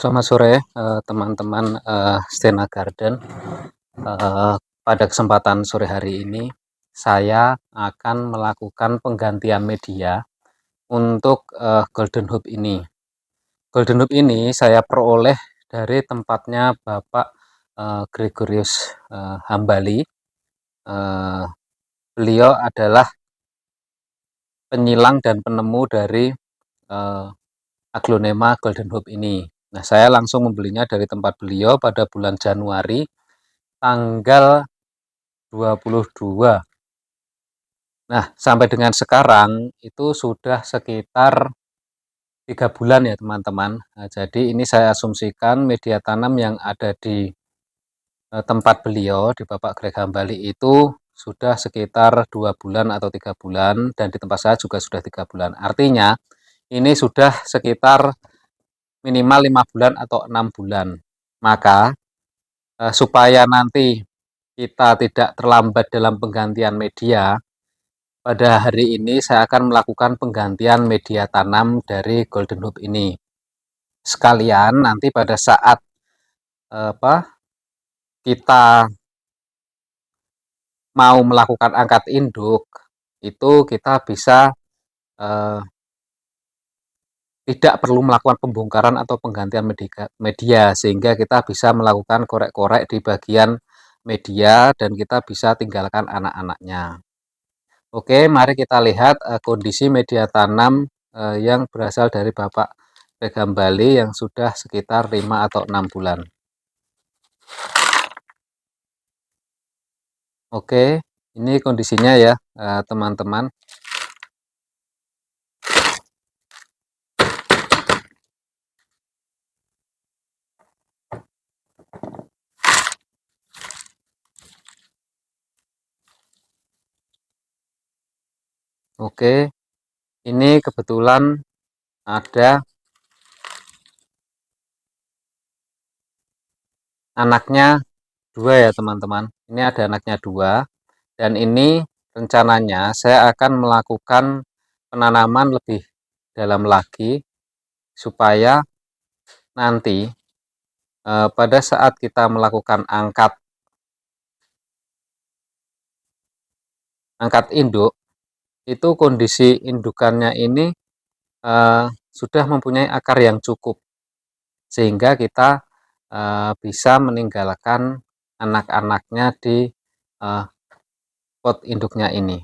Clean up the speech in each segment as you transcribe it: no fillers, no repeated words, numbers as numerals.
Selamat sore, teman-teman Stena Garden. Pada kesempatan sore hari ini, saya akan melakukan penggantian media untuk Golden Hoop ini. Golden Hoop ini saya peroleh dari tempatnya Bapak Gregorius Hambali. Beliau adalah penyilang dan penemu dari aglonema Golden Hoop ini. Nah, saya langsung membelinya dari tempat beliau pada bulan Januari tanggal 22. Nah, sampai dengan sekarang itu sudah sekitar 3 bulan ya teman-teman. Nah, jadi ini saya asumsikan media tanam yang ada di tempat beliau, di Bapak Greg Hambali itu sudah sekitar 2 bulan atau 3 bulan, dan di tempat saya juga sudah 3 bulan. Artinya ini sudah sekitar minimal 5 bulan atau 6 bulan. Maka supaya nanti kita tidak terlambat dalam penggantian media, pada hari ini saya akan melakukan penggantian media tanam dari Golden Hoop ini. Sekalian nanti pada saat kita mau melakukan angkat induk, itu kita bisa tidak perlu melakukan pembongkaran atau penggantian media, sehingga kita bisa melakukan korek-korek di bagian media dan kita bisa tinggalkan anak-anaknya. Oke, mari kita lihat kondisi media tanam yang berasal dari Bapak Greg Hambali yang sudah sekitar 5 atau 6 bulan. Oke, ini kondisinya ya teman-teman. Oke, ini kebetulan ada anaknya 2 ya teman-teman. Ini ada anaknya 2, dan ini rencananya saya akan melakukan penanaman lebih dalam lagi supaya nanti pada saat kita melakukan angkat induk, itu kondisi indukannya ini sudah mempunyai akar yang cukup, sehingga kita bisa meninggalkan anak-anaknya di pot induknya ini.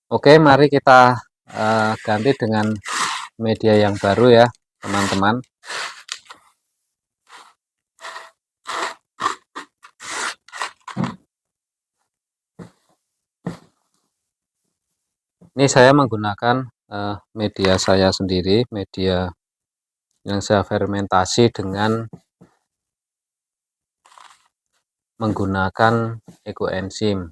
Oke, mari kita ganti dengan media yang baru ya teman-teman. Ini saya menggunakan media saya sendiri, media yang saya fermentasi dengan menggunakan ekoenzim.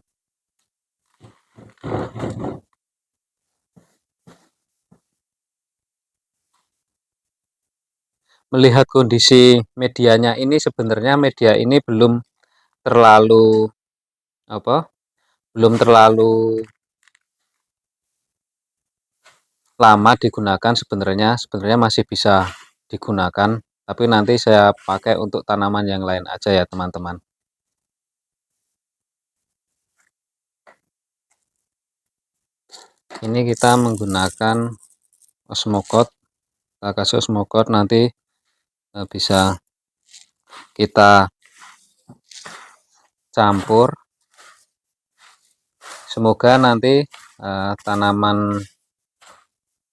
Melihat kondisi medianya ini, sebenarnya media ini belum terlalu lama digunakan, sebenarnya masih bisa digunakan, tapi nanti saya pakai untuk tanaman yang lain aja ya teman-teman. Ini kita menggunakan osmocote, kita kasih osmocote, nanti bisa kita campur. Semoga nanti tanaman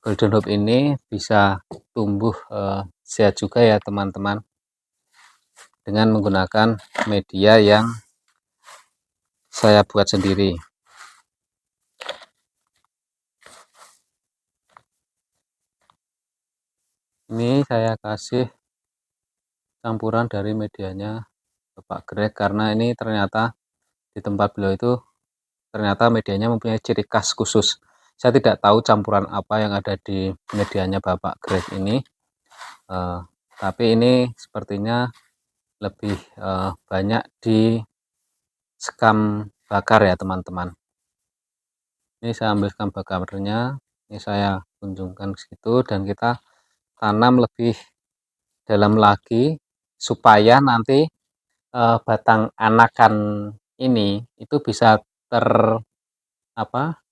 Golden Hoop ini bisa tumbuh sehat juga ya teman-teman, dengan menggunakan media yang saya buat sendiri. Ini saya kasih campuran dari medianya Bapak Greg, karena ini ternyata di tempat beliau itu ternyata medianya mempunyai ciri khas khusus. Saya tidak tahu campuran apa yang ada di medianya Bapak Greg ini, tapi ini sepertinya lebih banyak di sekam bakar ya teman-teman. Ini saya ambil sekam bakarnya, ini saya kunjungkan ke situ, dan kita tanam lebih dalam lagi supaya nanti batang anakan ini itu bisa ter apa,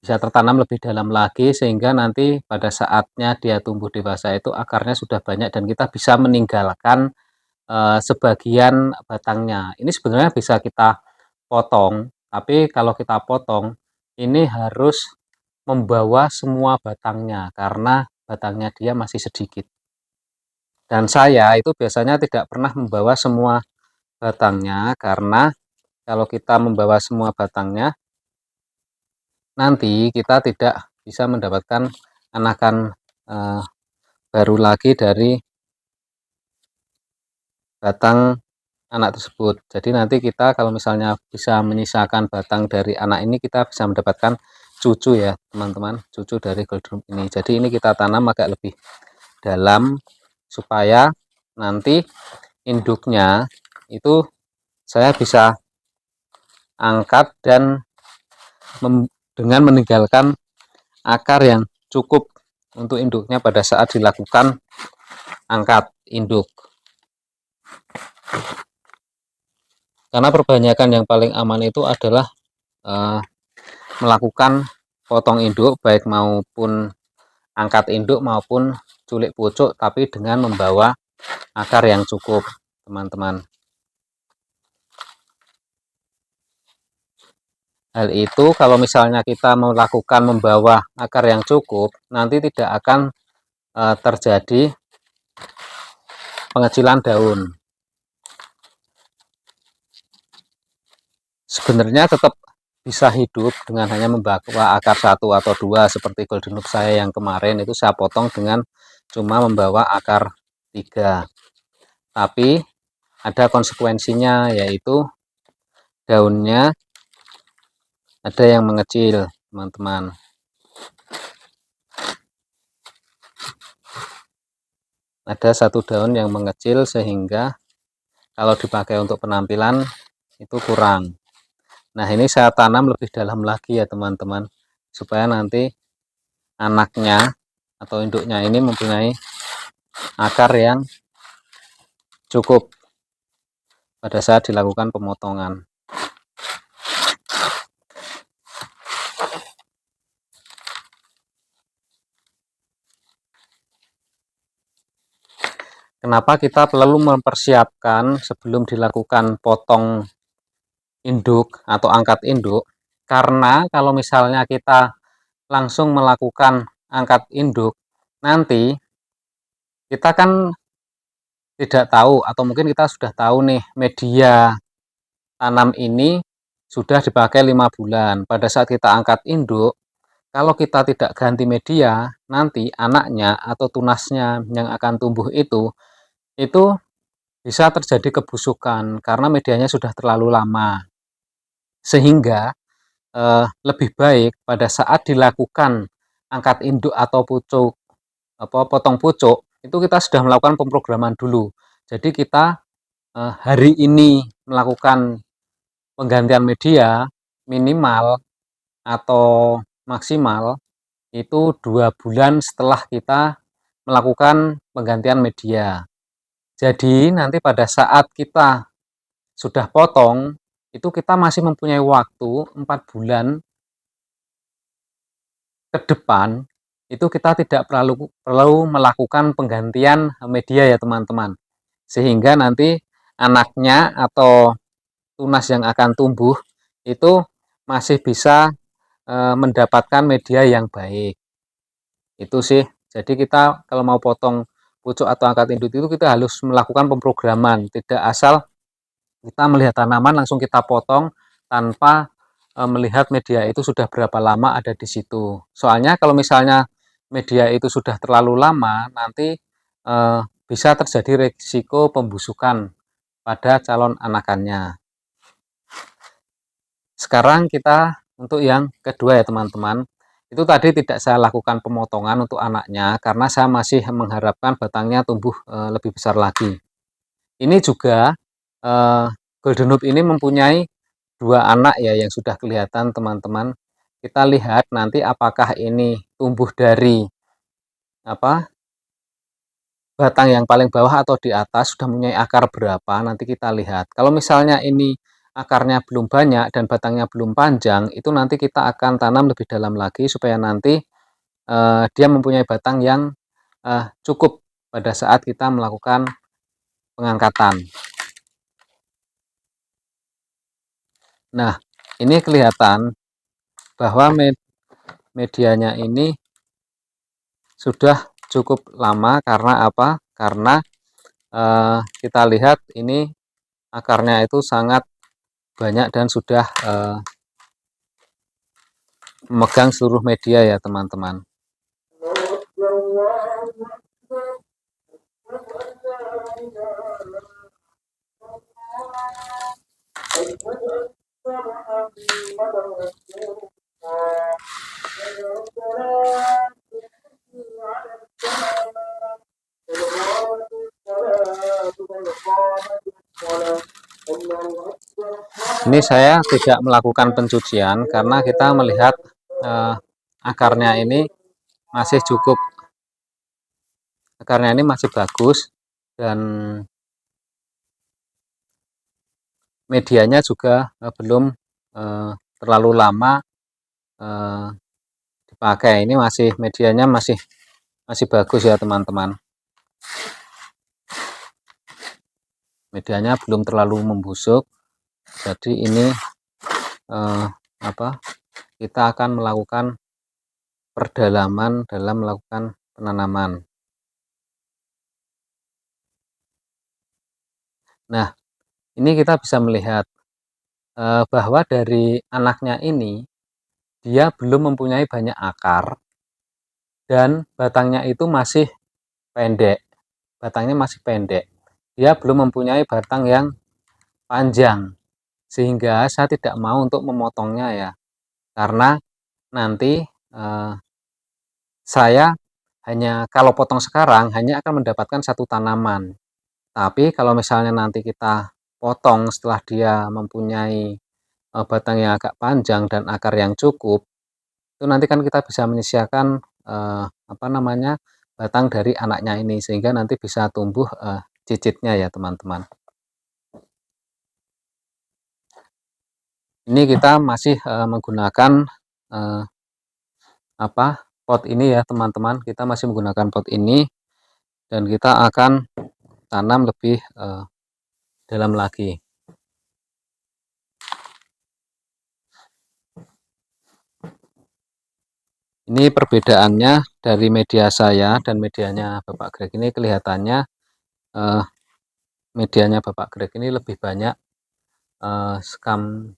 bisa tertanam lebih dalam lagi sehingga nanti pada saatnya dia tumbuh dewasa itu akarnya sudah banyak dan kita bisa meninggalkan sebagian batangnya. Ini sebenarnya bisa kita potong, tapi kalau kita potong ini harus membawa semua batangnya karena batangnya dia masih sedikit. Dan saya itu biasanya tidak pernah membawa semua batangnya karena kalau kita membawa semua batangnya nanti kita tidak bisa mendapatkan anakan baru lagi dari batang anak tersebut. Jadi nanti kita kalau misalnya bisa menyisakan batang dari anak ini kita bisa mendapatkan cucu ya teman-teman, cucu dari golden ini. Jadi ini kita tanam agak lebih dalam supaya nanti induknya itu saya bisa angkat dan dengan meninggalkan akar yang cukup untuk induknya pada saat dilakukan angkat induk. Karena perbanyakan yang paling aman itu adalah melakukan potong induk baik maupun angkat induk maupun culik pucuk tapi dengan membawa akar yang cukup teman-teman. Hal itu kalau misalnya kita melakukan membawa akar yang cukup nanti tidak akan terjadi pengecilan daun. Sebenarnya tetap bisa hidup dengan hanya membawa akar satu atau dua seperti golden loop saya yang kemarin itu saya potong dengan cuma membawa akar 3. Tapi ada konsekuensinya yaitu daunnya ada yang mengecil teman-teman. Ada satu daun yang mengecil sehingga kalau dipakai untuk penampilan itu kurang. Nah ini saya tanam lebih dalam lagi ya teman-teman supaya nanti anaknya atau induknya ini mempunyai akar yang cukup pada saat dilakukan pemotongan. Kenapa kita perlu mempersiapkan sebelum dilakukan potong induk atau angkat induk? Karena kalau misalnya kita langsung melakukan angkat induk, nanti kita kan tidak tahu atau mungkin kita sudah tahu nih media tanam ini sudah dipakai 5 bulan. Pada saat kita angkat induk, kalau kita tidak ganti media, nanti anaknya atau tunasnya yang akan tumbuh itu bisa terjadi kebusukan karena medianya sudah terlalu lama. Sehingga lebih baik pada saat dilakukan angkat induk atau pucuk potong pucuk itu kita sudah melakukan pemrograman dulu. Jadi kita hari ini melakukan penggantian media minimal atau maksimal itu 2 bulan setelah kita melakukan penggantian media. Jadi nanti pada saat kita sudah potong itu kita masih mempunyai waktu 4 bulan ke depan itu kita tidak perlu melakukan penggantian media ya teman-teman. Sehingga nanti anaknya atau tunas yang akan tumbuh itu masih bisa mendapatkan media yang baik. Itu sih. Jadi kita kalau mau potong pucuk atau angkat induk itu kita harus melakukan pemrograman, tidak asal kita melihat tanaman langsung kita potong tanpa melihat media itu sudah berapa lama ada di situ. Soalnya kalau misalnya media itu sudah terlalu lama, nanti bisa terjadi risiko pembusukan pada calon anakannya. Sekarang kita untuk yang kedua ya teman-teman. Itu tadi tidak saya lakukan pemotongan untuk anaknya karena saya masih mengharapkan batangnya tumbuh lebih besar lagi. Ini juga golden loop ini mempunyai 2 anak ya yang sudah kelihatan teman-teman. Kita lihat nanti apakah ini tumbuh dari batang yang paling bawah atau di atas sudah mempunyai akar berapa, nanti kita lihat. Kalau misalnya ini akarnya belum banyak dan batangnya belum panjang, itu nanti kita akan tanam lebih dalam lagi supaya nanti dia mempunyai batang yang cukup pada saat kita melakukan pengangkatan. Nah, ini kelihatan bahwa medianya ini sudah cukup lama. Karena apa? Karena kita lihat ini akarnya itu sangat banyak dan sudah memegang seluruh media ya teman-teman. Ini saya tidak melakukan pencucian karena kita melihat akarnya ini masih cukup, akarnya ini masih bagus dan medianya juga belum terlalu lama dipakai. Ini masih medianya masih bagus ya teman-teman. Medianya belum terlalu membusuk. Jadi ini kita akan melakukan perdalaman dalam melakukan penanaman. Nah, ini kita bisa melihat bahwa dari anaknya ini dia belum mempunyai banyak akar dan batangnya itu masih pendek. Batangnya masih pendek. Dia belum mempunyai batang yang panjang. Sehingga saya tidak mau untuk memotongnya ya. Karena nanti saya hanya kalau potong sekarang hanya akan mendapatkan satu tanaman. Tapi kalau misalnya nanti kita potong setelah dia mempunyai batang yang agak panjang dan akar yang cukup, itu nanti kan kita bisa menyisiakan batang dari anaknya ini sehingga nanti bisa tumbuh cicitnya ya teman-teman. Ini kita masih menggunakan pot ini ya teman-teman. Kita masih menggunakan pot ini dan kita akan tanam lebih dalam lagi. Ini perbedaannya dari media saya dan medianya Bapak Greg. Ini kelihatannya medianya Bapak Greg ini lebih banyak sekam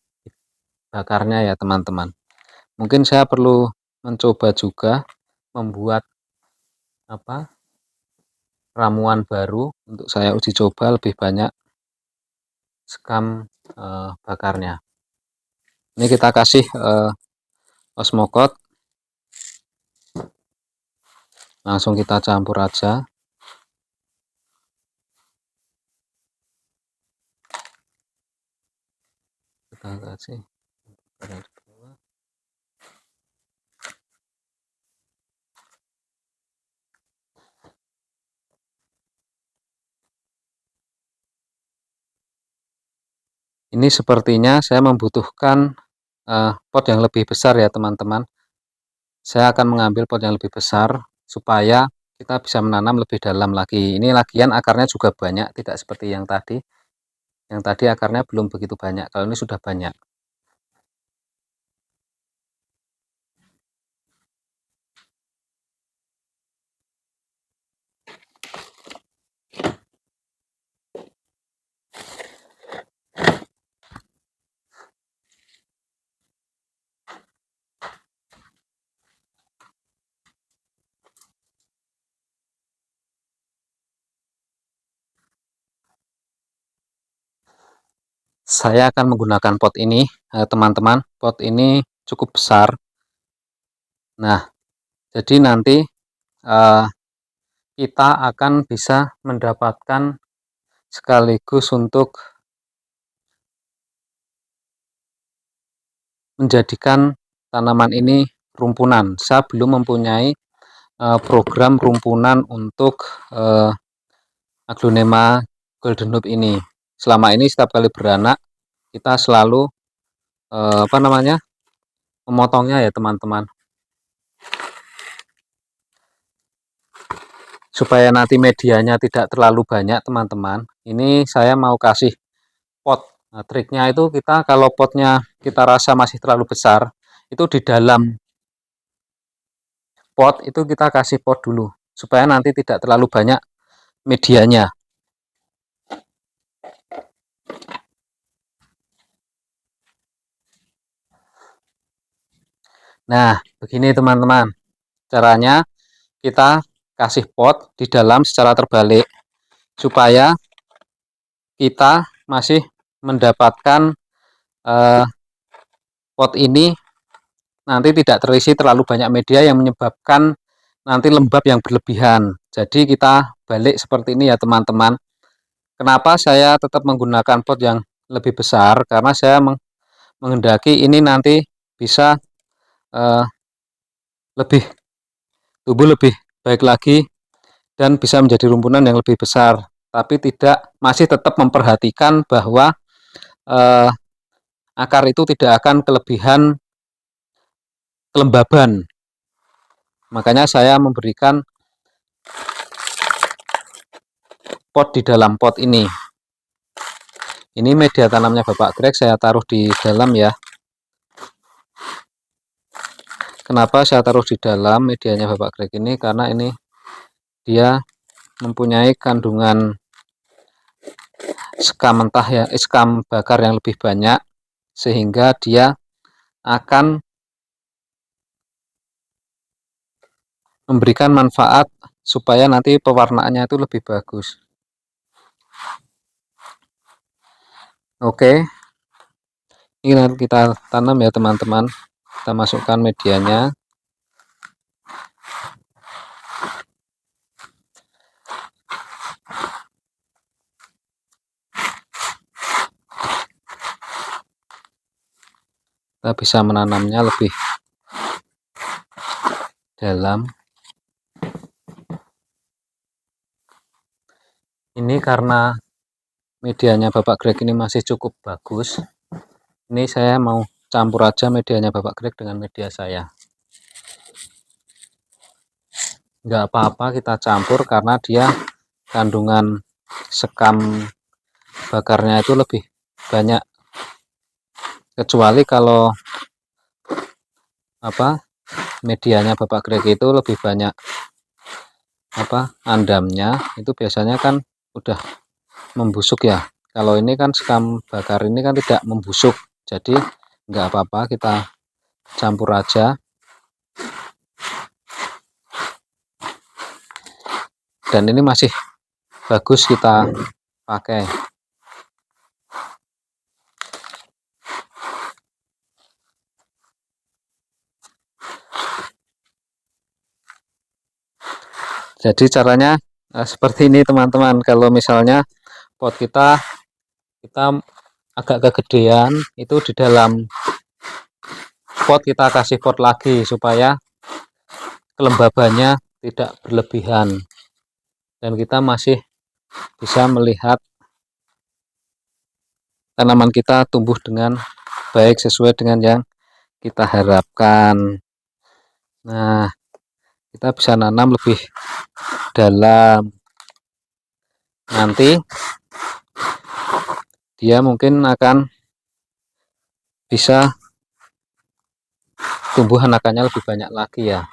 bakarnya ya teman-teman. Mungkin saya perlu mencoba juga membuat ramuan baru untuk saya uji coba lebih banyak sekam bakarnya. Ini kita kasih osmokot, langsung kita campur aja. Kita kasih ini sepertinya saya membutuhkan pot yang lebih besar ya teman-teman. Saya akan mengambil pot yang lebih besar supaya kita bisa menanam lebih dalam lagi. Ini lagian akarnya juga banyak, tidak seperti yang tadi. Yang tadi akarnya belum begitu banyak, kalau ini sudah banyak. Saya akan menggunakan pot ini, teman-teman. Pot ini cukup besar. Nah, jadi nanti kita akan bisa mendapatkan sekaligus untuk menjadikan tanaman ini rumpunan. Saya belum mempunyai program rumpunan untuk Aglonema golden hoop ini. Selama ini setiap kali beranak kita selalu memotongnya ya teman-teman, supaya nanti medianya tidak terlalu banyak teman-teman. Ini saya mau kasih pot. Nah, triknya itu kita kalau potnya kita rasa masih terlalu besar, itu di dalam pot itu kita kasih pot dulu supaya nanti tidak terlalu banyak medianya. Nah, begini teman-teman. Caranya kita kasih pot di dalam secara terbalik supaya kita masih mendapatkan pot ini nanti tidak terisi terlalu banyak media yang menyebabkan nanti lembab yang berlebihan. Jadi kita balik seperti ini ya teman-teman. Kenapa saya tetap menggunakan pot yang lebih besar? Karena saya menghendaki ini nanti bisa lebih tumbuh lebih baik lagi dan bisa menjadi rumpunan yang lebih besar, tapi masih tetap memperhatikan bahwa akar itu tidak akan kelebihan kelembaban. Makanya saya memberikan pot di dalam pot ini. Ini media tanamnya Bapak Greg saya taruh di dalam ya. Kenapa saya taruh di dalam medianya Bapak Greg ini? Karena ini dia mempunyai kandungan sekam mentah ya, sekam bakar yang lebih banyak, sehingga dia akan memberikan manfaat supaya nanti pewarnaannya itu lebih bagus. Oke, ini nanti kita tanam ya teman-teman. Kita masukkan medianya. Kita bisa menanamnya lebih dalam. Ini karena medianya Bapak Greg ini masih cukup bagus. Ini saya mau campur aja medianya Bapak Greg dengan media saya. Nggak apa-apa kita campur karena dia kandungan sekam bakarnya itu lebih banyak. Kecuali kalau medianya Bapak Greg itu lebih banyak andamnya, itu biasanya kan udah membusuk ya. Kalau ini kan sekam bakar ini kan tidak membusuk, jadi nggak apa-apa kita campur aja. Dan ini masih bagus kita pakai. Jadi caranya seperti ini teman-teman. Kalau misalnya pot kita agak kegedean, itu di dalam pot kita kasih pot lagi supaya kelembabannya tidak berlebihan dan kita masih bisa melihat tanaman kita tumbuh dengan baik sesuai dengan yang kita harapkan. Nah, kita bisa nanam lebih dalam. Nanti dia mungkin akan bisa tumbuh anakannya lebih banyak lagi ya.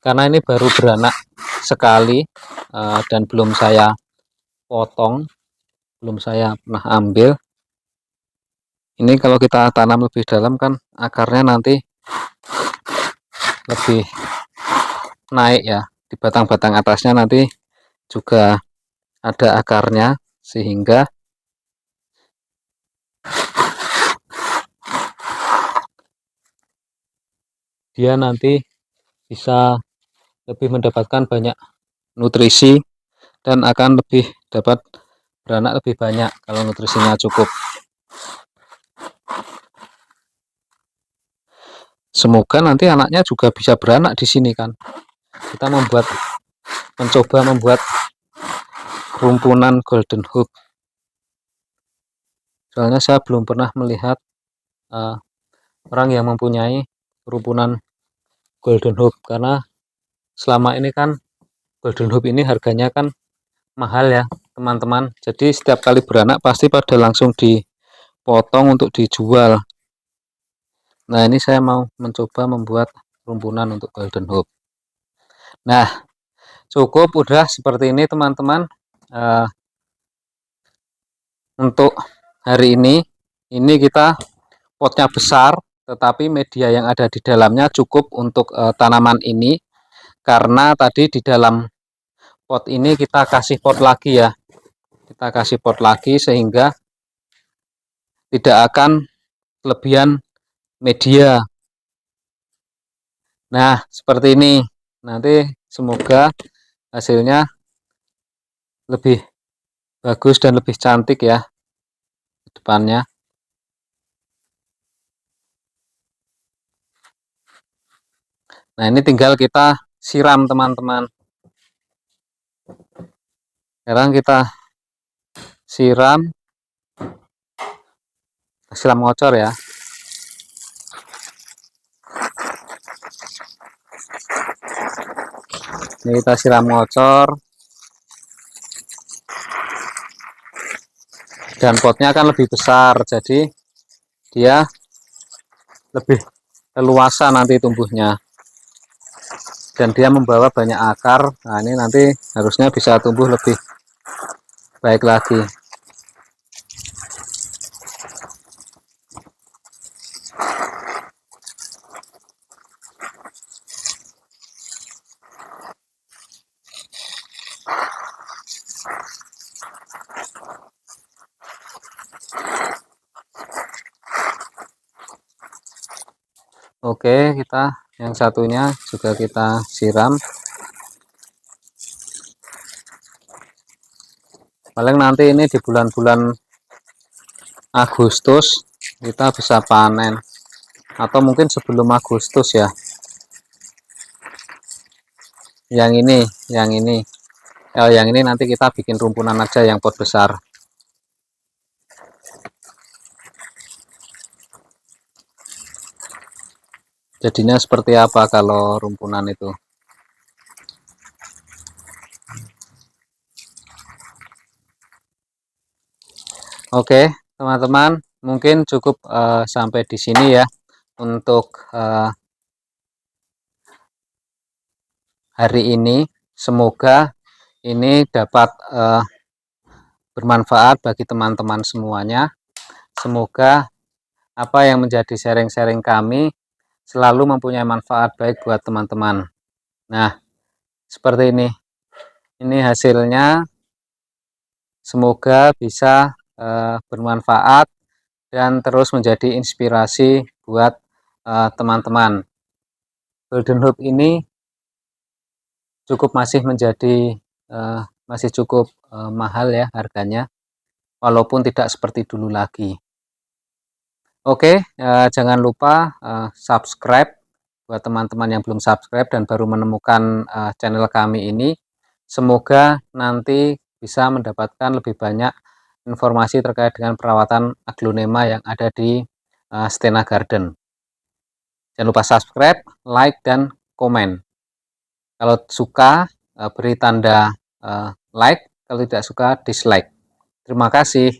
Karena ini baru beranak sekali dan belum saya potong, belum saya pernah ambil. Ini kalau kita tanam lebih dalam kan akarnya nanti lebih naik ya. Di batang-batang atasnya nanti juga ada akarnya, sehingga dia nanti bisa lebih mendapatkan banyak nutrisi dan akan lebih dapat beranak lebih banyak kalau nutrisinya cukup. Semoga nanti anaknya juga bisa beranak di sini kan. Kita membuat mencoba membuat rumpunan golden hoop. Soalnya saya belum pernah melihat orang yang mempunyai rumpunan golden hoop, karena selama ini kan golden hoop ini harganya kan mahal ya teman-teman. Jadi setiap kali beranak pasti pada langsung dipotong untuk dijual. Nah, ini saya mau mencoba membuat rumpunan untuk golden hoop. Nah, cukup udah seperti ini teman-teman. Untuk hari ini kita potnya besar, tetapi media yang ada di dalamnya cukup untuk tanaman ini, karena tadi di dalam pot ini kita kasih pot lagi ya, kita kasih pot lagi sehingga tidak akan kelebihan media. Nah, seperti ini. Nanti semoga hasilnya lebih bagus dan lebih cantik ya ke depannya. Nah, ini tinggal kita siram teman-teman. Sekarang kita siram ngocor ya. Ini kita siram ngocor, dan potnya akan lebih besar, jadi dia lebih leluasa nanti tumbuhnya, dan dia membawa banyak akar. Nah, ini nanti harusnya bisa tumbuh lebih baik lagi. Oke, kita yang satunya juga kita siram. Paling nanti ini di bulan-bulan Agustus kita bisa panen, atau mungkin sebelum Agustus ya. Yang ini nanti kita bikin rumpunan aja yang pot besar. Jadinya seperti apa kalau rumpunan itu? Oke, teman-teman, mungkin cukup sampai di sini ya untuk hari ini. Semoga ini dapat bermanfaat bagi teman-teman semuanya. Semoga apa yang menjadi sharing-sharing kami selalu mempunyai manfaat baik buat teman-teman. Nah, seperti ini. Ini hasilnya. Semoga bisa bermanfaat dan terus menjadi inspirasi buat teman-teman. Golden hoop ini masih cukup mahal ya harganya, walaupun tidak seperti dulu lagi. Oke, jangan lupa subscribe buat teman-teman yang belum subscribe dan baru menemukan channel kami ini. Semoga nanti bisa mendapatkan lebih banyak informasi terkait dengan perawatan aglonema yang ada di Stena Garden. Jangan lupa subscribe, like, dan komen. Kalau suka, beri tanda like. Kalau tidak suka, dislike. Terima kasih.